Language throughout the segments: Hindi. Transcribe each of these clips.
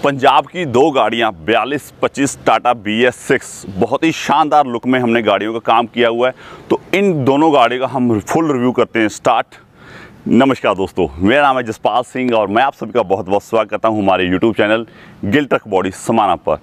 पंजाब की दो गाड़ियां 4225 टाटा BS6 बहुत ही शानदार लुक में हमने गाड़ियों का काम किया हुआ है। तो इन दोनों गाड़ियों का हम फुल रिव्यू करते हैं स्टार्ट। नमस्कार दोस्तों, मेरा नाम है जसपाल सिंह और मैं आप सभी का बहुत बहुत स्वागत करता हूं हमारे YouTube channel Gill truck body समाना पर।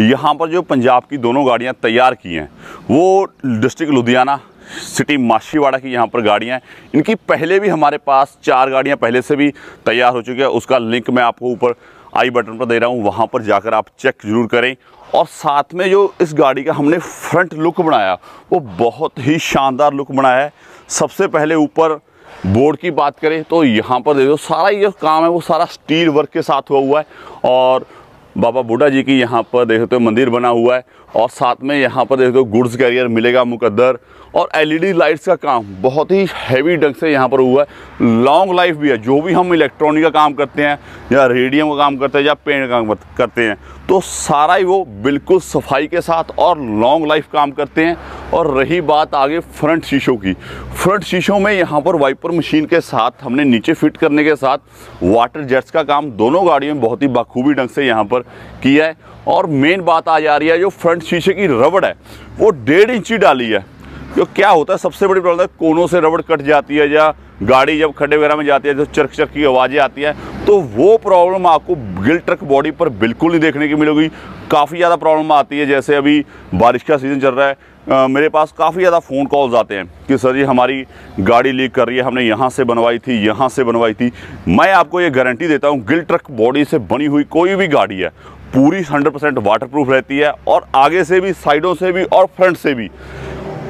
यहां पर जो पंजाब की दोनों गाड़ियां तैयार की हैं वो डिस्ट्रिक्ट लुधियाना सिटी माशीवाड़ा की यहाँ पर गाड़ियाँ हैं। इनकी पहले भी हमारे पास 4 गाड़ियाँ पहले से भी तैयार हो चुकी है। उसका लिंक मैं आपको ऊपर आई बटन पर दे रहा हूँ, वहाँ पर जाकर आप चेक ज़रूर करें। और साथ में जो इस गाड़ी का हमने फ्रंट लुक बनाया वो बहुत ही शानदार लुक बनाया है। सबसे पहले ऊपर बोर्ड की बात करें तो यहाँ पर देखो सारा ये काम है वो सारा स्टील वर्क के साथ हुआ है। और बाबा बुड्ढा जी की यहाँ पर देख सकते हो मंदिर बना हुआ है। और साथ में यहाँ पर देख सकते हो गुड्स कैरियर मिलेगा मुकद्दर। और LED लाइट्स का काम बहुत ही हैवी ढंग से यहाँ पर हुआ है। लॉन्ग लाइफ भी है। जो भी हम इलेक्ट्रॉनिक का काम करते हैं या रेडियम का काम करते हैं या पेंट का काम करते हैं तो सारा ही वो बिल्कुल सफाई के साथ और लॉन्ग लाइफ काम करते हैं। और रही बात आगे फ्रंट शीशों की, फ्रंट शीशों में यहाँ पर वाइपर मशीन के साथ हमने नीचे फिट करने के साथ वाटर जेट्स का काम दोनों गाड़ियों में बहुत ही बखूबी ढंग से यहाँ पर किया है। और मेन बात आ जा रही है जो फ्रंट शीशे की रबड़ है वो 1.5 इंची डाली है। जो क्या होता है सबसे बड़ी प्रॉब्लम है कोनों से रबड़ कट जाती है या गाड़ी जब खड्डे वगैरह में जाती है तो चरक चरक की आवाज़ें आती है। तो वो प्रॉब्लम आपको गिल ट्रक बॉडी पर बिल्कुल नहीं देखने की मिलेगी। काफ़ी ज़्यादा प्रॉब्लम आती है। जैसे अभी बारिश का सीज़न चल रहा है, मेरे पास काफ़ी ज़्यादा फ़ोन कॉल्स आते हैं कि सर जी हमारी गाड़ी लीक कर रही है, हमने यहाँ से बनवाई थी यहाँ से बनवाई थी। मैं आपको ये गारंटी देता हूँ गिल ट्रक बॉडी से बनी हुई कोई भी गाड़ी है पूरी 100% वाटरप्रूफ रहती है। और आगे से भी, साइडों से भी और फ्रंट से भी।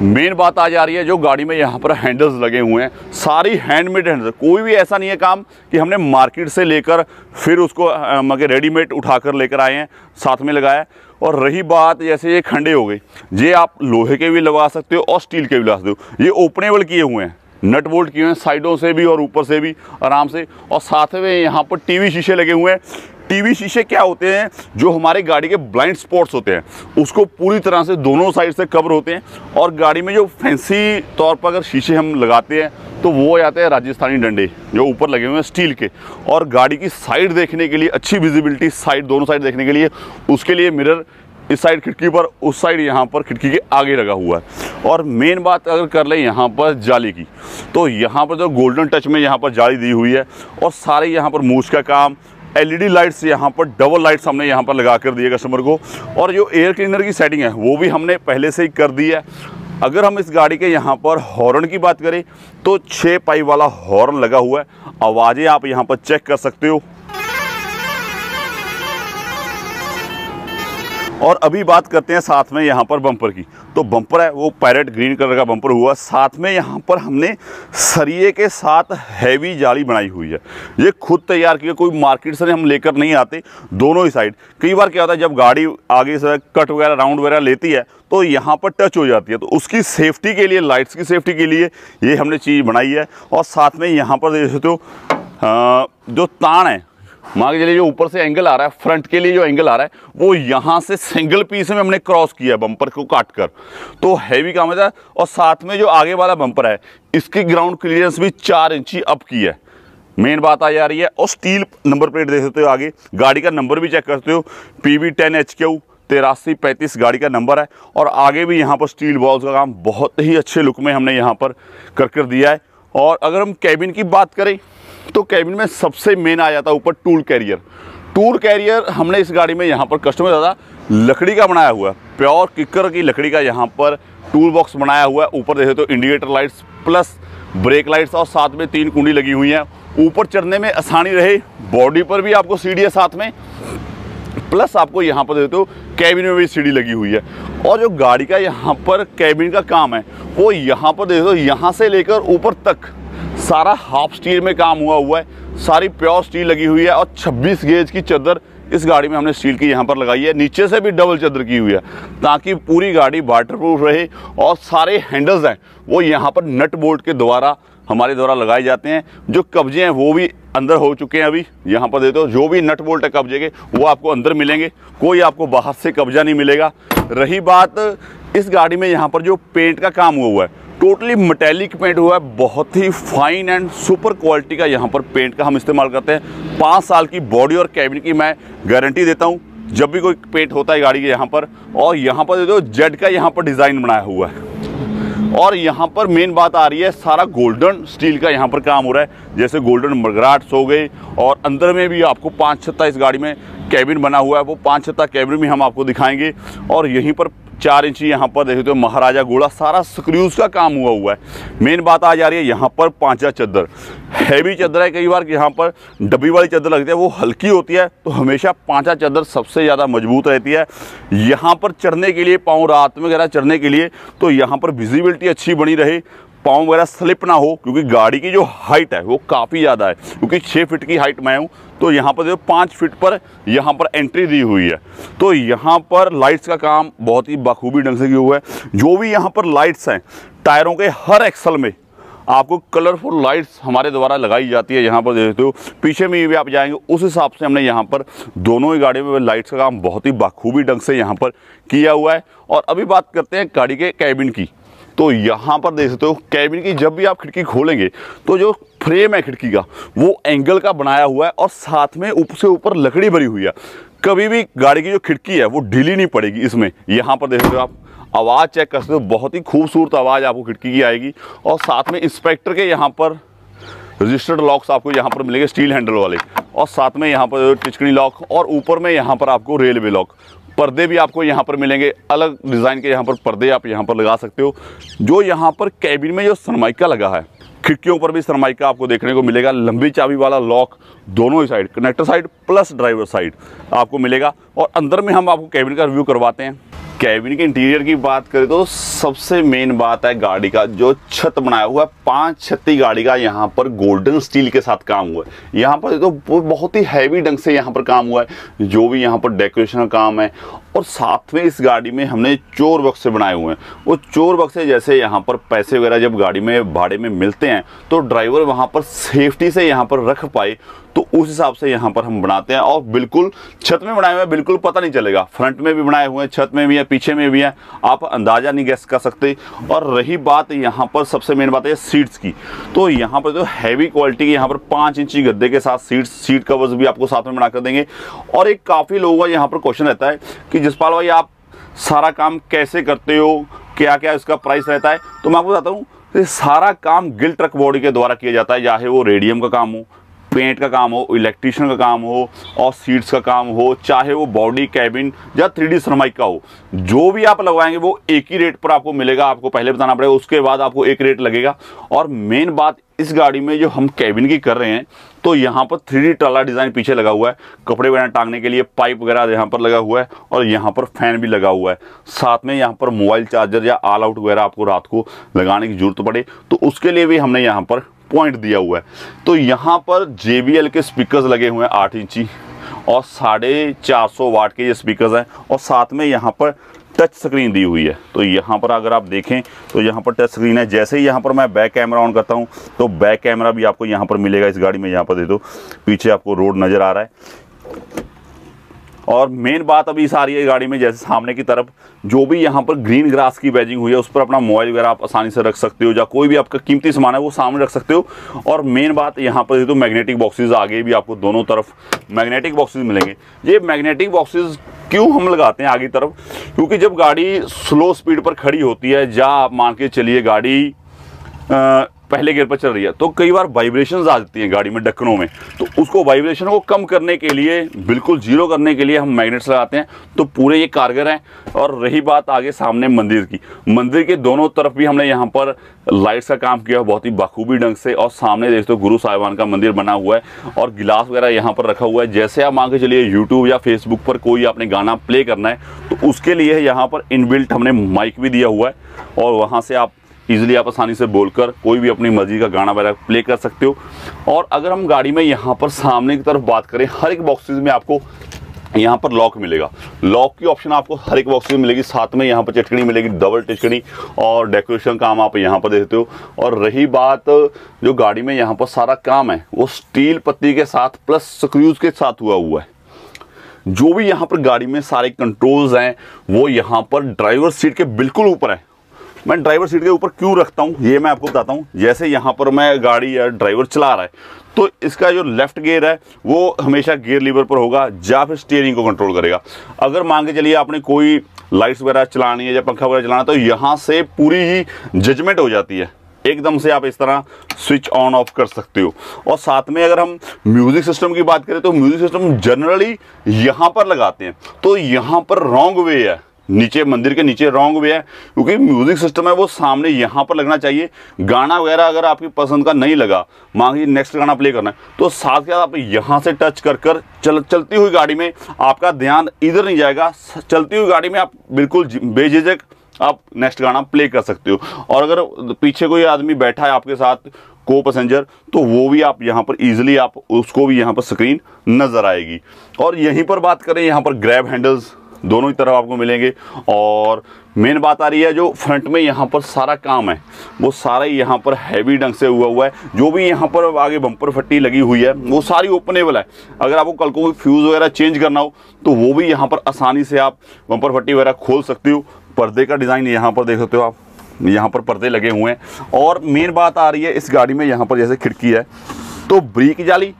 मेन बात आ जा रही है जो गाड़ी में यहाँ पर हैंडल्स लगे हुए हैं सारी हैंडमेड हैंडल्स। कोई भी ऐसा नहीं है काम कि हमने मार्केट से लेकर फिर उसको मगर रेडीमेड उठाकर लेकर आए हैं साथ में लगाया। और रही बात जैसे ये खंडे हो गए, ये आप लोहे के भी लगा सकते हो और स्टील के भी लगा सकते हो। ये ओपनेबल किए हुए हैं, नट बोल्ट किए हुए हैं साइडों से भी और ऊपर से भी आराम से। और साथ में यहाँ पर TV शीशे लगे हुए हैं। TV शीशे क्या होते हैं, जो हमारी गाड़ी के ब्लाइंड स्पॉट्स होते हैं उसको पूरी तरह से दोनों साइड से कवर होते हैं। और गाड़ी में जो फैंसी तौर पर अगर शीशे हम लगाते हैं तो वो आते हैं राजस्थानी डंडे जो ऊपर लगे हुए हैं स्टील के। और गाड़ी की साइड देखने के लिए अच्छी विजिबिलिटी, साइड दोनों साइड देखने के लिए उसके लिए मिरर इस साइड खिड़की पर, उस साइड यहाँ पर खिड़की के आगे लगा हुआ है। और मेन बात अगर कर लें यहाँ पर जाली की तो यहाँ पर जो गोल्डन टच में यहाँ पर जाली दी हुई है। और सारे यहाँ पर मूछ का काम, LED लाइट्स यहाँ पर डबल लाइट्स हमने यहाँ पर लगा कर दिए कस्टमर को। और जो एयर क्लीनर की सेटिंग है वो भी हमने पहले से ही कर दी है। अगर हम इस गाड़ी के यहाँ पर हॉर्न की बात करें तो 6 पाई वाला हॉर्न लगा हुआ है। आवाज़ें आप यहाँ पर चेक कर सकते हो। और अभी बात करते हैं साथ में यहाँ पर बम्पर की। तो बम्पर है वो पैरेट ग्रीन कलर का बम्पर हुआ। साथ में यहाँ पर हमने सरिये के साथ हैवी जाली बनाई हुई है। ये खुद तैयार किया, कोई मार्केट से हम लेकर नहीं आते। दोनों ही साइड कई बार क्या होता है जब गाड़ी आगे से कट वगैरह राउंड वगैरह लेती है तो यहाँ पर टच हो जाती है। तो उसकी सेफ्टी के लिए, लाइट्स की सेफ्टी के लिए ये हमने चीज़ बनाई है। और साथ में यहाँ पर देख सकते हो जो तान है, मान के चलिए जो ऊपर से एंगल आ रहा है, फ्रंट के लिए जो एंगल आ रहा है वो यहाँ से सिंगल पीस में हमने क्रॉस किया है बम्पर को काट कर। तो हैवी काम है। और साथ में जो आगे वाला बम्पर है इसकी ग्राउंड क्लियरेंस भी 4 इंची अप की है। मेन बात आ जा रही है। और स्टील नंबर प्लेट देख सकते हो, आगे गाड़ी का नंबर भी चेक करते हो, PB10HQ 8335 गाड़ी का नंबर है। और आगे भी यहाँ पर स्टील बॉल्स का काम बहुत ही अच्छे लुक में हमने यहाँ पर कर दिया है। और अगर हम कैबिन की बात करें तो कैबिन में सबसे मेन आ जाता है ऊपर टूल कैरियर। टूल कैरियर हमने इस गाड़ी में यहाँ पर कस्टमर ज़्यादा लकड़ी का बनाया हुआ है, प्योर किकर की लकड़ी का यहाँ पर टूल बॉक्स बनाया हुआ है। ऊपर देखे तो indicator lights plus break lights और साथ में 3 कुंडी लगी हुई हैं। ऊपर चढ़ने में आसानी रहे, बॉडी पर भी आपको सीढ़ी है साथ में, प्लस आपको यहाँ पर देते हो कैबिन में भी सीढ़ी लगी हुई है। और जो गाड़ी का यहाँ पर कैबिन का काम है वो यहाँ पर देखो, यहाँ से लेकर ऊपर तक सारा हाफ स्टील में काम हुआ है। सारी प्योर स्टील लगी हुई है। और 26 गेज की चादर इस गाड़ी में हमने स्टील की यहाँ पर लगाई है। नीचे से भी डबल चादर की हुई है ताकि पूरी गाड़ी वाटरप्रूफ रहे। और सारे हैंडल्स हैं वो यहाँ पर नट बोल्ट के द्वारा हमारे द्वारा लगाए जाते हैं। जो कब्जे हैं वो भी अंदर हो चुके हैं। अभी यहाँ पर देते हो जो भी नट बोल्ट है कब्जे के वो आपको अंदर मिलेंगे, कोई आपको बाहर से कब्जा नहीं मिलेगा। रही बात इस गाड़ी में यहाँ पर जो पेंट का काम हुआ है, टोटली मेटेलिक पेंट हुआ है, बहुत ही फाइन एंड सुपर क्वालिटी का यहाँ पर पेंट का हम इस्तेमाल करते हैं। 5 साल की बॉडी और कैबिन की मैं गारंटी देता हूँ जब भी कोई पेंट होता है गाड़ी के यहाँ पर। और यहाँ पर देखो जेड का यहाँ पर डिज़ाइन बनाया हुआ है। और यहाँ पर मेन बात आ रही है, सारा गोल्डन स्टील का यहाँ पर काम हो रहा है, जैसे गोल्डन मर्गराट्स हो गए। और अंदर में भी आपको 5 छत्ता इस गाड़ी में कैबिन बना हुआ है, वो 5 छत्ता कैबिन भी हम आपको दिखाएंगे। और यहीं पर 4 इंची यहाँ पर देखते हो महाराजा घोड़ा, सारा स्क्रूज का काम हुआ है। मेन बात आ जा रही है यहाँ पर पांचा चद्दर, हैवी चद्दर है। कई बार यहाँ पर डब्बी वाली चद्दर लगती है, वो हल्की होती है, तो हमेशा पांचा चद्दर सबसे ज़्यादा मजबूत रहती है। यहाँ पर चढ़ने के लिए, पाँव रात में वगैरह चढ़ने के लिए, तो यहाँ पर विजिबिलिटी अच्छी बनी रहे, पाँव वगैरह स्लिप ना हो, क्योंकि गाड़ी की जो हाइट है वो काफ़ी ज़्यादा है। क्योंकि 6 फीट की हाइट मैं हूँ, तो यहाँ पर जो 5 फीट पर यहाँ पर एंट्री दी हुई है। तो यहाँ पर लाइट्स का काम बहुत ही बखूबी ढंग से किया हुआ है। जो भी यहाँ पर लाइट्स हैं, टायरों के हर एक्सल में आपको कलरफुल लाइट्स हमारे द्वारा लगाई जाती है। यहाँ पर देखते हो पीछे में भी आप जाएंगे, उस हिसाब से हमने यहाँ पर दोनों ही गाड़ियों में लाइट्स का काम बहुत ही बखूबी ढंग से यहाँ पर किया हुआ है। और अभी बात करते हैं गाड़ी के कैबिन की। तो यहाँ पर देख सकते हो कैबिन की जब भी आप खिड़की खोलेंगे तो जो फ्रेम है खिड़की का वो एंगल का बनाया हुआ है, और साथ में ऊपर से ऊपर लकड़ी भरी हुई है। कभी भी गाड़ी की जो खिड़की है वो ढीली नहीं पड़ेगी इसमें। यहाँ पर देख सकते हो आप, आवाज़ चेक कर सकते हो, बहुत ही खूबसूरत आवाज़ आपको खिड़की की आएगी। और साथ में इंस्पेक्टर के यहाँ पर रजिस्टर्ड लॉक्स आपको यहाँ पर मिलेंगे, स्टील हैंडल वाले। और साथ में यहाँ पर टिचकनी लॉक, और ऊपर में यहाँ पर आपको रेलवे लॉक। पर्दे भी आपको यहाँ पर मिलेंगे, अलग डिज़ाइन के यहाँ पर पर्दे आप यहाँ पर लगा सकते हो। जो यहाँ पर कैबिन में जो सनमाइका लगा है, खिड़कियों पर भी सनमाइका आपको देखने को मिलेगा। लंबी चाबी वाला लॉक दोनों ही side, connector side plus driver side आपको मिलेगा। और अंदर में हम आपको कैबिन का रिव्यू करवाते हैं। कैबिन के इंटीरियर की बात करें तो सबसे मेन बात है गाड़ी का जो छत बनाया हुआ है। 5 छत्ती गाड़ी का यहाँ पर गोल्डन स्टील के साथ काम हुआ है। यहाँ पर तो बहुत ही हैवी ढंग से यहाँ पर काम हुआ है, जो भी यहाँ पर डेकोरेशन का काम है। और साथ में इस गाड़ी में हमने चोर बक्से बनाए हुए हैं। वो चोर बक्से जैसे यहाँ पर पैसे वगैरह जब गाड़ी में भाड़े में मिलते हैं तो ड्राइवर वहाँ पर सेफ्टी से यहाँ पर रख पाए, तो उस हिसाब से यहाँ पर हम बनाते हैं। और बिल्कुल छत में बनाए हुए हैं, बिल्कुल पता नहीं चलेगा। फ्रंट में भी बनाए हुए हैं, छत में भी है, पीछे में भी है, आप अंदाज़ा नहीं गैस कर सकते। और रही बात यहाँ पर सबसे मेन बात है सीट्स की, तो यहाँ पर जो हैवी क्वालिटी की यहाँ पर 5 इंची गद्दे के साथ सीट कवर्स भी आपको साथ में बना कर देंगे। और एक काफ़ी लोगों का यहाँ पर क्वेश्चन रहता है कि जसपाल भाई आप सारा काम कैसे करते हो, क्या क्या इसका प्राइस रहता है। तो मैं आपको बताता हूँ, सारा काम गिल ट्रक बॉडी के द्वारा किया जाता है, चाहे वो रेडियम का काम हो, पेंट का काम हो, इलेक्ट्रिशियन का काम हो, और सीट्स का काम हो, चाहे वो बॉडी कैबिन या 3D सनमाइका हो, जो भी आप लगवाएंगे वो एक ही रेट पर आपको मिलेगा। आपको पहले बताना पड़ेगा, उसके बाद आपको एक रेट लगेगा। और मेन बात इस गाड़ी में जो हम कैबिन की कर रहे हैं, तो यहाँ पर 3D टाला डिज़ाइन पीछे लगा हुआ है, कपड़े वगैरह टांगने के लिए पाइप वगैरह यहाँ पर लगा हुआ है, और यहाँ पर फैन भी लगा हुआ है। साथ में यहाँ पर मोबाइल चार्जर या ऑल आउट वगैरह आपको रात को लगाने की जरूरत पड़े तो उसके लिए भी हमने यहाँ पर पॉइंट दिया हुआ है। तो यहाँ पर JBL के स्पीकर्स लगे हुए हैं 8 इंची, और 450 वाट के ये स्पीकर्स हैं। और साथ में यहाँ पर टच स्क्रीन दी हुई है। तो यहाँ पर अगर आप देखें तो यहाँ पर टच स्क्रीन है। जैसे ही यहाँ पर मैं बैक कैमरा ऑन करता हूँ तो बैक कैमरा भी आपको यहाँ पर मिलेगा इस गाड़ी में। यहाँ पर दे दो, पीछे आपको रोड नज़र आ रहा है। और मेन बात अभी इस आ रही है गाड़ी में, जैसे सामने की तरफ जो भी यहाँ पर ग्रीन ग्रास की बैजिंग हुई है, उस पर अपना मोबाइल वगैरह आप आसानी से रख सकते हो, या कोई भी आपका कीमती सामान है वो सामने रख सकते हो। और मेन बात यहाँ पर तो मैग्नेटिक बॉक्सेस, आगे भी आपको दोनों तरफ मैग्नेटिक बॉक्सेस मिलेंगे। ये मैग्नेटिक बॉक्सेस क्यों हम लगाते हैं आगे तरफ, क्योंकि जब गाड़ी स्लो स्पीड पर खड़ी होती है, या आप मान के चलिए गाड़ी पहले गियर पर चल रही है, तो कई बार वाइब्रेशंस आ जाती हैं गाड़ी में ढक्कनों में। तो उसको वाइब्रेशन को कम करने के लिए, बिल्कुल जीरो करने के लिए हम मैग्नेट्स लगाते हैं। तो पूरे ये कारगर हैं। और रही बात आगे सामने मंदिर की, मंदिर के दोनों तरफ भी हमने यहाँ पर लाइट्स का काम किया बहुत ही बखूबी ढंग से। और सामने देखते हो गुरु साहिबान का मंदिर बना हुआ है, और गिलास वगैरह यहाँ पर रखा हुआ है। जैसे आप मान के चलिए यूट्यूब या फेसबुक पर कोई आपने गाना प्ले करना है, तो उसके लिए यहाँ पर इनबिल्ट हमने माइक भी दिया हुआ है, और वहाँ से आप ईजिली आप आसानी से बोलकर कोई भी अपनी मर्जी का गाना वगैरह प्ले कर सकते हो। और अगर हम गाड़ी में यहाँ पर सामने की तरफ बात करें, हर एक बॉक्सेस में आपको यहाँ पर लॉक मिलेगा। लॉक की ऑप्शन आपको हर एक बॉक्स में मिलेगी, साथ में यहाँ पर चटकनी मिलेगी, डबल चटकनी, और डेकोरेशन काम आप यहाँ पर देखते हो। और रही बात जो गाड़ी में यहाँ पर सारा काम है वो स्टील पत्ती के साथ प्लस स्क्रूज के साथ हुआ है। जो भी यहाँ पर गाड़ी में सारे कंट्रोल्स हैं वो यहाँ पर ड्राइवर सीट के बिल्कुल ऊपर है। मैं ड्राइवर सीट के ऊपर क्यों रखता हूँ ये मैं आपको बताता हूँ। जैसे यहाँ पर मैं गाड़ी या ड्राइवर चला रहा है तो इसका जो लेफ्ट गियर है वो हमेशा गियर लीवर पर होगा या फिर स्टीयरिंग को कंट्रोल करेगा। अगर मान के चलिए आपने कोई लाइट्स वगैरह चलानी है या पंखा वगैरह चलाना है तो यहाँ से पूरी ही जजमेंट हो जाती है, एकदम से आप इस तरह स्विच ऑन ऑफ कर सकते हो। और साथ में अगर हम म्यूजिक सिस्टम की बात करें तो म्यूजिक सिस्टम जनरली यहाँ पर लगाते हैं, तो यहाँ पर रॉन्ग वे है, नीचे मंदिर के नीचे रॉन्ग वे है, क्योंकि म्यूजिक सिस्टम है वो सामने यहाँ पर लगना चाहिए। गाना वगैरह अगर आपकी पसंद का नहीं लगा, मान लीजिए नेक्स्ट गाना प्ले करना है तो साथ के साथ आप यहाँ से टच कर चलती हुई गाड़ी में आपका ध्यान इधर नहीं जाएगा। चलती हुई गाड़ी में आप बिल्कुल बेझिझक आप नेक्स्ट गाना प्ले कर सकते हो। और अगर पीछे कोई आदमी बैठा है आपके साथ को पैसेंजर तो वो भी आप यहाँ पर इजीली आप उसको भी यहाँ पर स्क्रीन नज़र आएगी। और यहीं पर बात करें, यहाँ पर ग्रैब हैंडल्स दोनों ही तरफ आपको मिलेंगे। और मेन बात आ रही है जो फ्रंट में यहाँ पर सारा काम है वो सारा यहाँ पर हैवी ढंग से हुआ है। जो भी यहाँ पर आगे बम्पर फट्टी लगी हुई है वो सारी ओपनेबल है। अगर आपको कल को कोई फ्यूज़ वगैरह चेंज करना हो तो वो भी यहाँ पर आसानी से आप बम्पर फट्टी वगैरह खोल सकते हो। पर्दे का डिज़ाइन यहाँ पर देख सकते हो आप, यहाँ पर पर्दे लगे हुए हैं। और मेन बात आ रही है इस गाड़ी में यहाँ पर जैसे खिड़की है तो ब्रिक जाली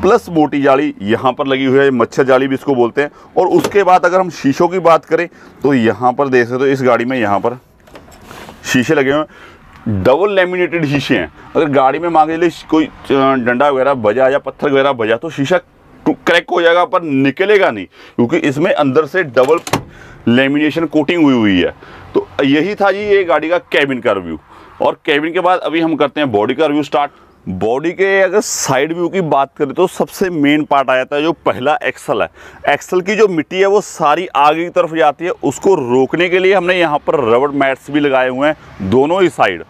प्लस मोटी जाली यहाँ पर लगी हुई है, मच्छर जाली भी इसको बोलते हैं। और उसके बाद अगर हम शीशों की बात करें तो यहाँ पर देख सकते हो इस गाड़ी में यहाँ पर शीशे लगे हुए हैं, डबल लेमिनेटेड शीशे हैं। अगर गाड़ी में मान लीजिए कोई डंडा वगैरह बजा या पत्थर वगैरह बजा तो शीशा क्रैक हो जाएगा पर निकलेगा नहीं, क्योंकि इसमें अंदर से डबल लेमिनेशन कोटिंग हुई है। तो यही था जी ये गाड़ी का कैबिन का रिव्यू। और कैबिन के बाद अभी हम करते हैं बॉडी का रिव्यू स्टार्ट। बॉडी के अगर साइड व्यू की बात करें तो सबसे मेन पार्ट आ जाता है जो पहला एक्सल है। एक्सल की जो मिट्टी है वो सारी आगे की तरफ जाती है, उसको रोकने के लिए हमने यहाँ पर रबड़ मैट्स भी लगाए हुए हैं दोनों ही साइड।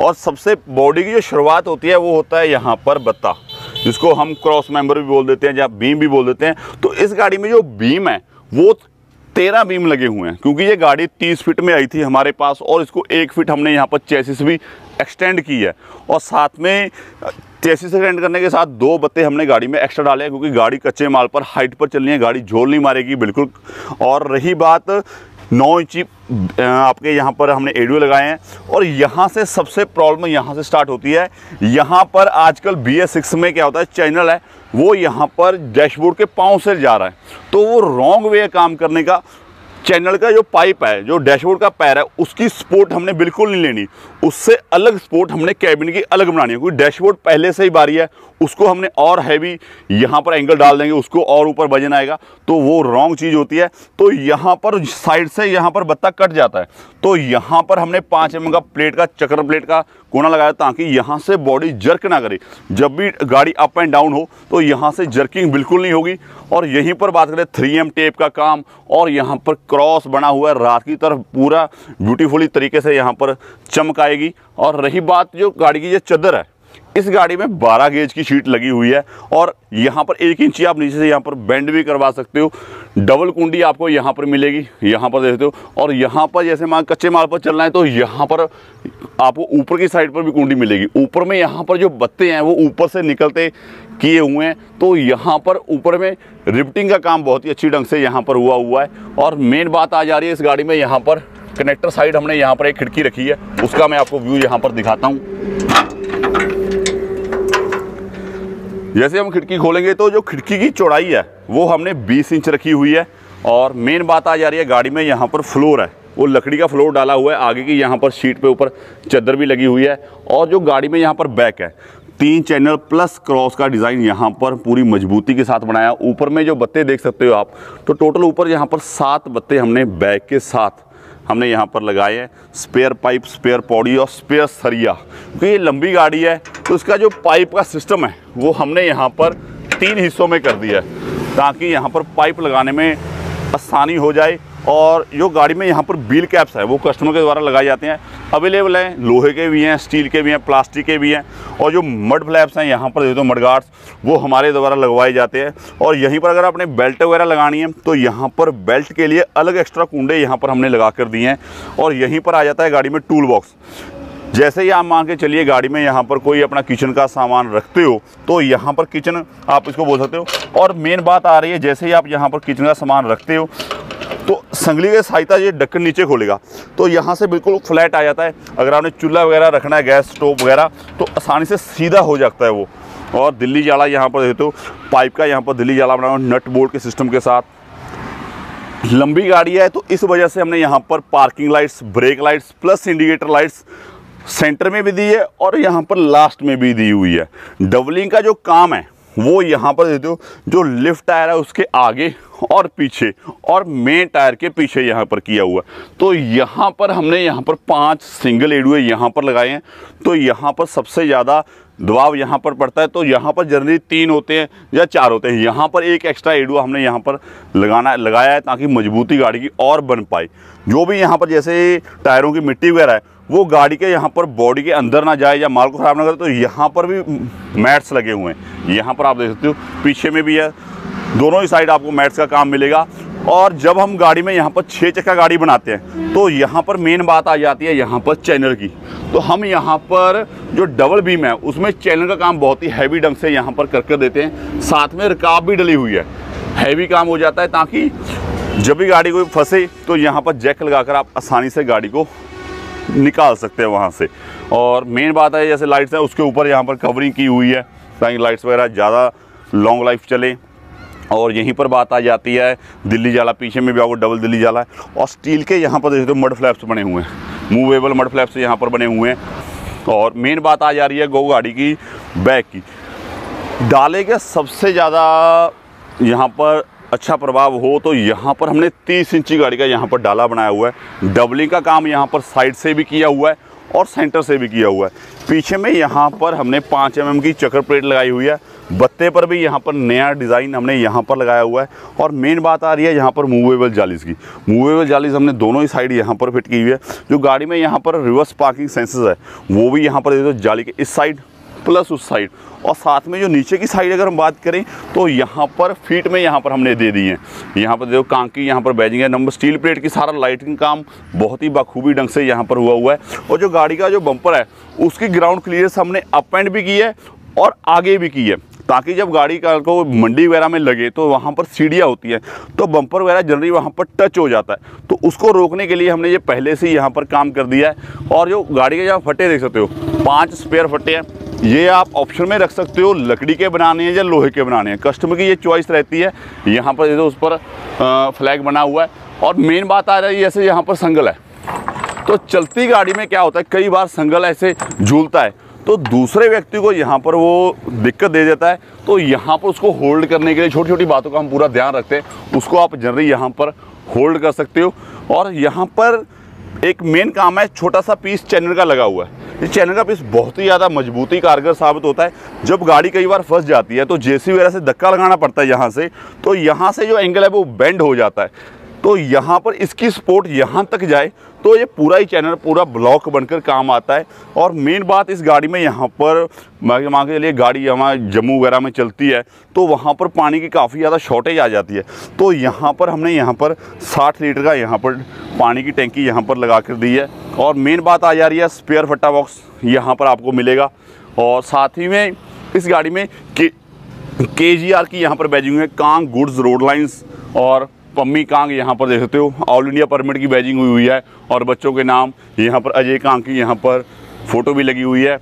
और सबसे बॉडी की जो शुरुआत होती है वो होता है यहाँ पर बत्ता, जिसको हम क्रॉस मेंबर भी बोल देते हैं या बीम भी बोल देते हैं। तो इस गाड़ी में जो बीम है वो 13 बीम लगे हुए हैं, क्योंकि ये गाड़ी 30 फीट में आई थी हमारे पास और इसको 1 फीट हमने यहाँ पर चेसिस भी एक्सटेंड की है। और साथ में चेसिस एक्सटेंड करने के साथ 2 बत्ते हमने गाड़ी में एक्स्ट्रा डाले हैं, क्योंकि गाड़ी कच्चे माल पर हाइट पर चलनी है, गाड़ी झोल नहीं मारेगी बिल्कुल। और रही बात 9 इंची आपके यहाँ पर हमने एडियो लगाए हैं। और यहाँ से सबसे प्रॉब्लम यहाँ से स्टार्ट होती है। यहाँ पर आजकल BS6 में क्या होता है, चैनल है वो यहाँ पर डैशबोर्ड के पाँव से जा रहा है, तो वो रॉन्ग वे काम करने का। चैनल का जो पाइप है, जो डैशबोर्ड का पैर है, उसकी सपोर्ट हमने बिल्कुल नहीं लेनी, उससे अलग सपोर्ट हमने कैबिन की अलग बनानी है, क्योंकि डैशबोर्ड पहले से ही भारी है, उसको हमने और हैवी यहाँ पर एंगल डाल देंगे, उसको और ऊपर वजन आएगा, तो वो रॉन्ग चीज़ होती है। तो यहाँ पर साइड से यहाँ पर बत्ता कट जाता है, तो यहाँ पर हमने 5 mm का प्लेट का चक्र प्लेट का कोना लगाया ताकि यहाँ से बॉडी जर्क ना करे। जब भी गाड़ी अप एंड डाउन हो तो यहाँ से जर्किंग बिल्कुल नहीं होगी। और यहीं पर बात करें 3M टेप का काम, और यहाँ पर क्रॉस बना हुआ है, रात की तरफ पूरा ब्यूटीफुली तरीके से यहाँ पर चमक आएगी। और रही बात जो गाड़ी की ये चद्दर है, इस गाड़ी में 12 गेज की शीट लगी हुई है, और यहाँ पर 1 इंची आप नीचे से यहाँ पर बेंड भी करवा सकते हो। डबल कुंडी आपको यहाँ पर मिलेगी, यहाँ पर देखते हो। और यहाँ पर जैसे मान कच्चे माल पर चलना है तो यहाँ पर आपको ऊपर की साइड पर भी कुंडी मिलेगी। ऊपर में यहाँ पर जो बत्ते हैं वो ऊपर से निकलते किए हुए हैं, तो यहाँ पर ऊपर में रिफ्टिंग का काम बहुत ही अच्छी ढंग से यहाँ पर हुआ है। और मेन बात आ जा रही है इस गाड़ी में, यहाँ पर कनेक्टर साइड हमने यहाँ पर एक खिड़की रखी है, उसका मैं आपको व्यू यहाँ पर दिखाता हूँ। जैसे हम खिड़की खोलेंगे तो जो खिड़की की चौड़ाई है वो हमने 20 इंच रखी हुई है। और मेन बात आ जा रही है गाड़ी में यहाँ पर फ्लोर है वो लकड़ी का फ्लोर डाला हुआ है, आगे की यहाँ पर सीट पे ऊपर चद्दर भी लगी हुई है। और जो गाड़ी में यहाँ पर बैक है 3 चैनल प्लस क्रॉस का डिज़ाइन यहाँ पर पूरी मजबूती के साथ बनाया। ऊपर में जो बत्ते देख सकते हो आप, तो टोटल ऊपर यहाँ पर 7 बत्ते हमने बैक के साथ हमने यहाँ पर लगाए हैं। स्पेयर पाइप, स्पेयर पौड़ी और स्पेयर सरिया, क्योंकि ये लंबी गाड़ी है तो इसका जो पाइप का सिस्टम है वो हमने यहाँ पर 3 हिस्सों में कर दिया है, ताकि यहाँ पर पाइप लगाने में आसानी हो जाए। और जो गाड़ी में यहाँ पर व्हील कैप्स है वो कस्टमर के द्वारा लगाए जाते हैं, अवेलेबल हैं, लोहे के भी हैं, स्टील के भी हैं, प्लास्टिक के भी हैं। और जो मड फ्लैप्स हैं यहाँ पर देखो मड गार्ड्स, वो हमारे द्वारा लगवाए जाते हैं। और यहीं पर अगर आपने बेल्ट वगैरह लगानी है तो यहाँ पर बेल्ट के लिए अलग एक्स्ट्रा कुंडे यहाँ पर हमने लगा कर दिए हैं। और यहीं पर आ जाता है गाड़ी में टूल बॉक्स। जैसे ही आप मान के चलिए गाड़ी में यहाँ पर कोई अपना किचन का सामान रखते हो तो यहाँ पर किचन आप इसको बोल सकते हो। और मेन बात आ रही है, जैसे ही आप यहाँ पर किचन का सामान रखते हो तो संगली के सहायता ये ढक्कन नीचे खोलेगा तो यहाँ से बिल्कुल फ्लैट आ जाता है। अगर आपने चूल्हा वगैरह रखना है, गैस स्टोव वगैरह, तो आसानी से सीधा हो जाता है वो। और दिल्ली जाला यहाँ पर देते हो, पाइप का यहाँ पर दिल्ली जाला बना हुआ नट बोल्ट के सिस्टम के साथ। लंबी गाड़ी है तो इस वजह से हमने यहाँ पर parking lights, break lights plus indicator lights centre में भी दी है और यहाँ पर लास्ट में भी दी हुई है। डबलिंग का जो काम है वो यहाँ पर देते हो, जो लिफ्ट टायर है उसके आगे और पीछे और मेन टायर के पीछे यहाँ पर किया हुआ है। तो यहाँ पर हमने यहाँ पर 5 सिंगल एडुए यहाँ पर लगाए हैं। तो यहाँ पर सबसे ज़्यादा दबाव यहाँ पर पड़ता है। तो यहाँ पर जनरली 3 होते हैं या 4 होते हैं, यहाँ पर एक एक्स्ट्रा एडुआ हमने यहाँ पर लगाया है ताकि मजबूती गाड़ी की और बन पाए। जो भी यहाँ पर जैसे टायरों की मिट्टी वगैरह है वो गाड़ी के यहाँ पर बॉडी के अंदर ना जाए या माल को ख़राब ना करे। तो यहाँ पर भी मैट्स लगे हुए हैं, यहाँ पर आप देख सकते हो, पीछे में भी है, दोनों ही साइड आपको मैट्स का काम मिलेगा। और जब हम गाड़ी में यहाँ पर 6 चक्का गाड़ी बनाते हैं तो यहाँ पर मेन बात आ जाती है यहाँ पर चैनल की। तो हम यहाँ पर जो डबल बीम है उसमें चैनल का काम बहुत ही हैवी ढंग से यहाँ पर कर देते हैं। साथ में रिकाब भी डली हुई है, हैवी काम हो जाता है ताकि जब भी गाड़ी कोई फंसे तो यहाँ पर जैक लगाकर आप आसानी से गाड़ी को निकाल सकते हैं वहाँ से। और मेन बात है जैसे लाइट्स है उसके ऊपर यहाँ पर कवरिंग की हुई है ताकि लाइट्स वगैरह ज़्यादा लॉन्ग लाइफ चले। और यहीं पर बात आ जाती है दिल्ली जाला, पीछे में भी आपको डबल दिल्ली जाला है। और स्टील के यहाँ पर देखते हो मड फ्लैप्स बने हुए हैं, मूवेबल मड फ्लैप्स यहाँ पर बने हुए हैं। और मेन बात आ जा रही है गो गाड़ी की बैक की। डाले के सबसे ज़्यादा यहाँ पर अच्छा प्रभाव हो तो यहाँ पर हमने 30 इंची गाड़ी का यहाँ पर डाला बनाया हुआ है। डबलिंग का काम यहाँ पर साइड से भी किया हुआ है और सेंटर से भी किया हुआ है। पीछे में यहाँ पर हमने 5 mm की चक्कर प्लेट लगाई हुई है। बत्ते पर भी यहाँ पर नया डिज़ाइन हमने यहाँ पर लगाया हुआ है। और मेन बात आ रही है यहाँ पर मूवेबल जालीज़ की। मूवेबल जालीज़ हमने दोनों ही साइड यहाँ पर फिट की हुई है। जो गाड़ी में यहाँ पर रिवर्स पार्किंग सेंसर्स है वो भी यहाँ पर दे दो, जाली के इस साइड प्लस उस साइड। और साथ में जो नीचे की साइड अगर हम बात करें तो यहाँ पर फीट में यहाँ पर हमने दे दी है। यहाँ पर देखो कांक की यहाँ पर बैजिंग है, नंबर स्टील प्लेट की, सारा लाइटिंग काम बहुत ही बखूबी ढंग से यहाँ पर हुआ है। और जो गाड़ी का जो बम्पर है उसकी ग्राउंड क्लियरेंस हमने अप एंड भी की है और आगे भी की है ताकि जब गाड़ी का को मंडी वगैरह में लगे तो वहाँ पर सीढ़ियाँ होती हैं तो बम्पर वगैरह जनरली वहाँ पर टच हो जाता है। तो उसको रोकने के लिए हमने ये पहले से यहाँ पर काम कर दिया है। और जो गाड़ी के यहाँ फट्टे देख सकते हो, 5 स्पेयर फट्टे हैं। ये आप ऑप्शन में रख सकते हो, लकड़ी के बनाने हैं या लोहे के बनाने हैं, कस्टमर की ये चॉइस रहती है। यहाँ पर उस पर फ्लैग बना हुआ है। और मेन बात आ रही है जैसे यहाँ पर संगल है तो चलती गाड़ी में क्या होता है कई बार संगल ऐसे झूलता है तो दूसरे व्यक्ति को यहाँ पर वो दिक्कत दे देता है। तो यहाँ पर उसको होल्ड करने के लिए छोटी छोटी बातों का हम पूरा ध्यान रखते हैं, उसको आप जनरली यहाँ पर होल्ड कर सकते हो। और यहाँ पर एक मेन काम है, छोटा सा पीस चैनल का लगा हुआ है। ये चैनल का पीस बहुत ही ज़्यादा मजबूती कारगर साबित होता है। जब गाड़ी कई बार फंस जाती है तो जेसी वगैरह से धक्का लगाना पड़ता है यहाँ से, तो यहाँ से जो एंगल है वो बेंड हो जाता है। तो यहाँ पर इसकी सपोर्ट यहाँ तक जाए तो ये पूरा ही चैनल पूरा ब्लॉक बनकर काम आता है। और मेन बात इस गाड़ी में यहाँ पर मान के चलिए गाड़ी हमारे जम्मू वगैरह में चलती है तो वहाँ पर पानी की काफ़ी ज़्यादा शॉर्टेज आ जाती है। तो यहाँ पर हमने यहाँ पर 60 लीटर का यहाँ पर पानी की टैंकी यहाँ पर लगा कर दी है। और मेन बात आ जा रही है स्पेयर फट्टा बॉक्स यहाँ पर आपको मिलेगा। और साथ ही में इस गाड़ी में KGR की यहाँ पर बैजिंग हुई है, कांग गुड्स रोड लाइन्स और पम्मी कांग यहाँ पर देख सकते हो, ऑल इंडिया परमिट की बैजिंग हुई है। और बच्चों के नाम यहाँ पर अजय कांग की यहाँ पर फ़ोटो भी लगी हुई है।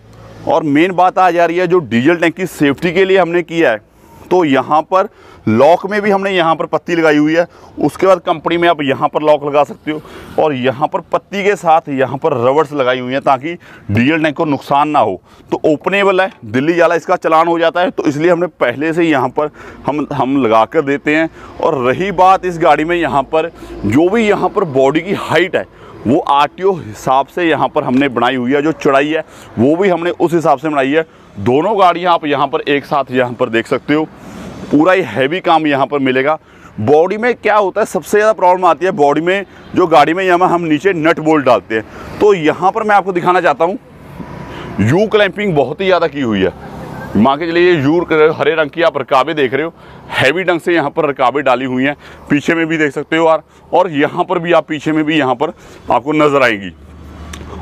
और मेन बात आ जा रही है जो डीजल टैंक की सेफ्टी के लिए हमने किया है तो यहाँ पर लॉक में भी हमने यहाँ पर पत्ती लगाई हुई है। उसके बाद कंपनी में आप यहाँ पर लॉक लगा सकते हो। और यहाँ पर पत्ती के साथ यहाँ पर रबर्स लगाई हुई हैं ताकि डीजल टैंक को नुकसान ना हो। तो ओपनेबल है, दिल्ली जाला इसका चलान हो जाता है तो इसलिए हमने पहले से यहाँ पर हम लगा कर देते हैं। और रही बात इस गाड़ी में यहाँ पर जो भी यहाँ पर बॉडी की हाइट है वो RTO हिसाब से यहाँ पर हमने बनाई हुई है। जो चौड़ाई है वो भी हमने उस हिसाब से बनाई है। दोनों गाड़ियाँ आप यहाँ पर एक साथ यहाँ पर देख सकते हो, पूरा ही हैवी काम यहाँ पर मिलेगा। बॉडी में क्या होता है, सबसे ज़्यादा प्रॉब्लम आती है बॉडी में, जो गाड़ी में यहाँ हम नीचे नट बोल्ट डालते हैं। तो यहाँ पर मैं आपको दिखाना चाहता हूँ, यू क्लैंपिंग बहुत ही ज़्यादा की हुई है। मान के चलिए ये यू हरे रंग की आप रकाबें देख रहे हो, हैवी ढंग से यहाँ पर रकाबें डाली हुई हैं, पीछे में भी देख सकते हो और यहाँ पर भी आप पीछे में भी यहाँ पर आपको नज़र आएंगी।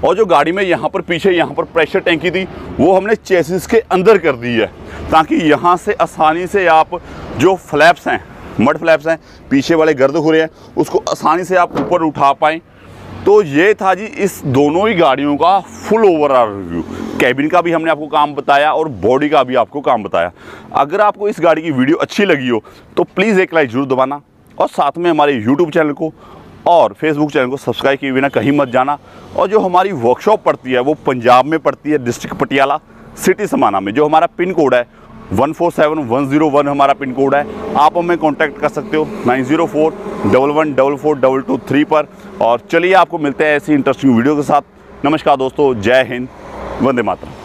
और जो गाड़ी में यहाँ पर पीछे यहाँ पर प्रेशर टैंकी थी वो हमने चेसिस के अंदर कर दी है, ताकि यहाँ से आसानी से आप जो फ्लैप्स हैं, मड फ्लैप्स हैं, पीछे वाले गर्द खुरे हैं, उसको आसानी से आप ऊपर उठा पाएँ। तो ये था जी इस दोनों ही गाड़ियों का फुल ओवरऑल रिव्यू। कैबिन का भी हमने आपको काम बताया और बॉडी का भी आपको काम बताया। अगर आपको इस गाड़ी की वीडियो अच्छी लगी हो तो प्लीज़ एक लाइक ज़रूर दबाना और साथ में हमारे यूट्यूब चैनल को और फेसबुक चैनल को सब्सक्राइब किए बिना कहीं मत जाना। और जो हमारी वर्कशॉप पड़ती है वो पंजाब में पड़ती है, डिस्ट्रिक्ट पटियाला, सिटी समाना में। जो हमारा पिन कोड है 147101 हमारा पिन कोड है। आप हमें कांटेक्ट कर सकते हो 904114442223 पर। और चलिए आपको मिलते हैं ऐसी इंटरेस्टिंग वीडियो के साथ। नमस्कार दोस्तों, जय हिंद, वंदे मातरम।